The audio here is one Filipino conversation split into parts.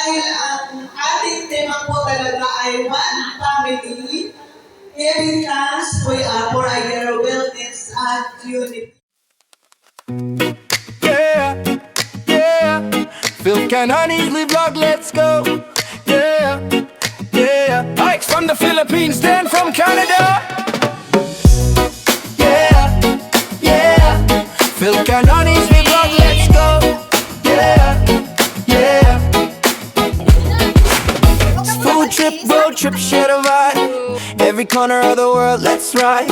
dahil ang ating tema po talaga ay one family, giving thanks for a year of wellness and unity. Yeah, yeah. Phil can honeyly vlog, let's go. Yeah, yeah. Ike's from the Philippines, Dan from Canada. Yeah, yeah. Phil can honeyly vlog, let's go. Yeah, yeah. Food trip, road trip, share a vibe. Every corner of the world, let's ride.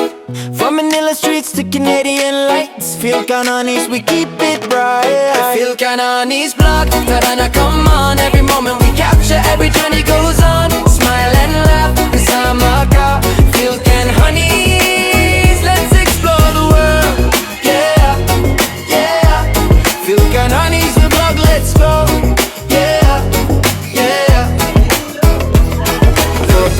From Manila streets to Canadian lights, Phil Canoni's, we keep it bright. Phil Canoni's vlog, tara na, come on. Every moment we capture, every journey goes on. Smile and laugh, kasama ka. Phil Canoni's, let's explore the world. Yeah, yeah. Phil Canoni's the vlog, let's go. Yeah, yeah.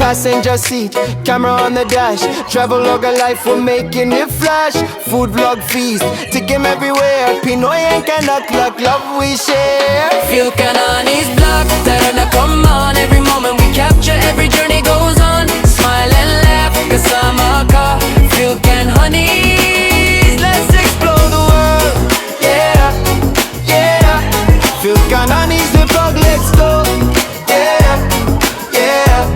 Passenger seat, camera on the dash. Travel log a life, we're making it flash. Food vlog feast, take him everywhere. Pinoy and Kanak, love we share. Phil Canoni's vlog, tara na, come on. Every moment we capture, every journey goes on. Smile and laugh, kasama ka. Phil Canoni's, let's explore the world. Yeah, yeah. Phil Canoni's the vlog, let's go. Yeah, yeah.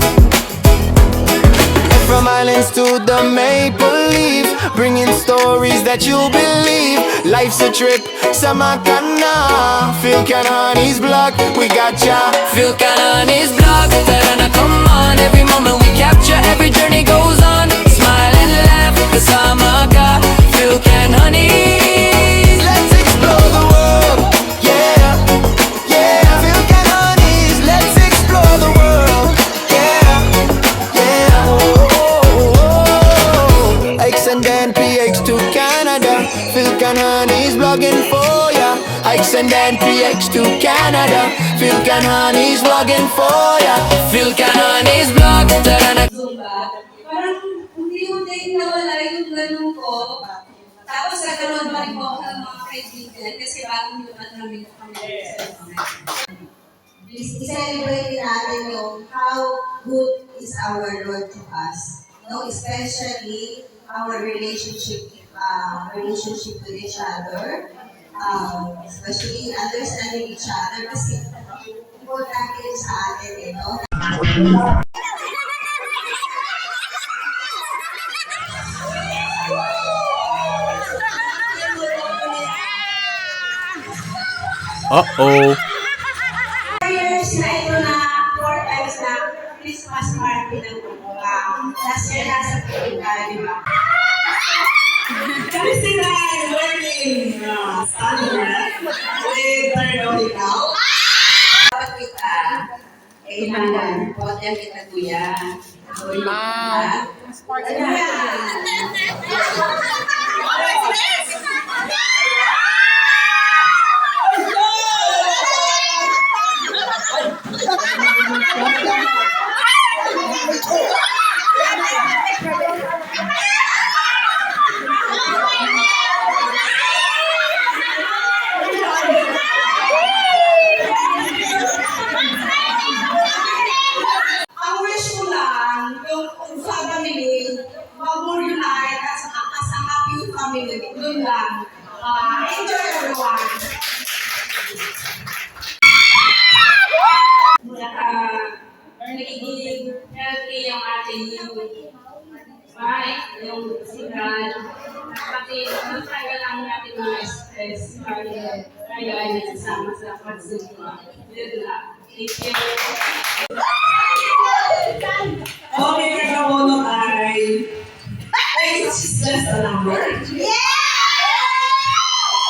From islands to the Maple Leaf, bringing stories that you'll believe. Life's a trip, sama ka na. Phil Canoni's vlog, we got ya. Phil Canoni's vlog, tara na, come on. Every moment we capture, every journey goes on. Smile and laugh, kasama ka. Phil Canoni's, let's explore the world. Yeah, yeah. Phil Canoni's, let's explore the world. Yeah, yeah. Ike's and Dan PX to Canada. Phil Canoni's vlogging for ya. Ike's and Dan PX to Canada. Phil Canoni's vlogging for ya. Phil Canoni's vlog, tara na. Zumba. Parang unti-unti nawala yung ganun ko. Tapos nagkaroon pa rin po ako ng mga kaibigan kasi bagong lumat namin kami sa mga. I-celebrate natin yung how good is our Lord to us. No, especially our relationship with each other, especially understanding each other kasi importante yun sa atin, no? Uh-oh. Years na ito na 4 times na Christmas party ng Buka. Last year nasa Pilipinas, di ba? Kami sila ay learning standard with Veronica. Dapat kita, kailangan, poten kita kuya. Wow! Ang wish ko lang, yung sa family, mag-reunite at saka sa happy family, doon lang. Enjoy everyone! Nagiging healthy yung ating mind, yung sigal, pati matanggal lang natin mga stress kaya ay nasasama sa pag-zumba. Yun lang. Thank you. Okay, kakabono ay age is just a number.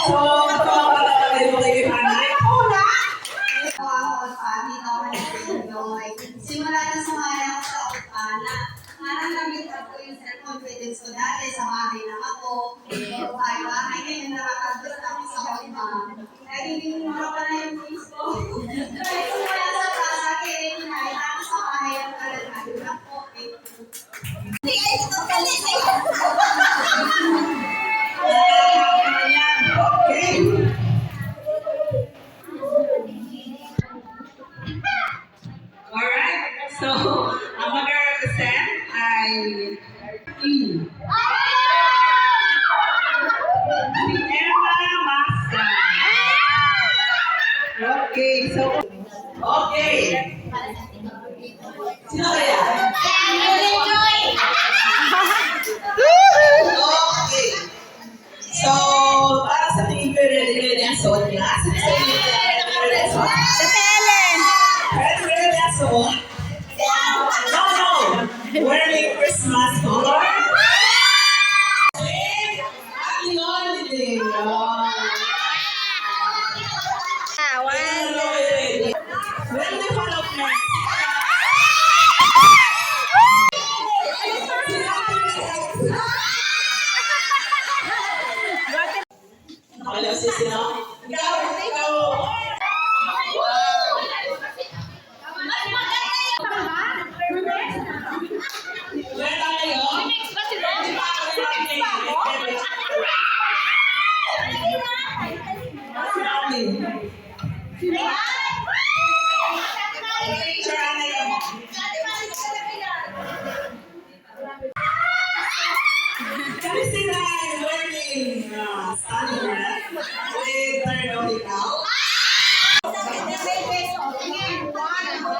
So, katawa ka tayo kay Hanay. Simula na sa mga ako sa Opana, naramit ako yung self-confidence ko dati sa bahay lang ako. Bahay-bahay, ngayon nakakagod ako sa Opana. Kaya hindi mo mapala yung face ko. Kaya simula sa casa, kaya hinahit ako sa bahay lang talaga. Ako, Hindi kayo ito kalit Okay. suot niya. Sa tele. Pero niya suot. No. Wearing Christmas color. Happy holiday. When we follow next. Hello, sisi, no? Ikaw. Where tayo? Picture anay mo. Kami sila learning standard with aeronautical.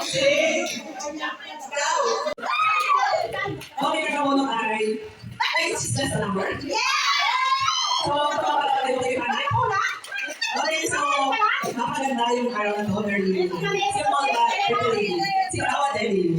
Okay. Go. Okay, nakamunong ay. Ay, just a number. So, kapapalapalin mo yung panay. Okay, so, napaganda yung araw na to, very simple but very si Kawa Delhi.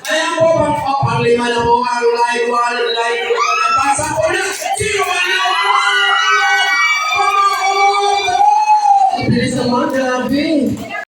Ayan po, panglima na po ang live one, live two. Pasa po na, sino man na? Bilis naman, grabe.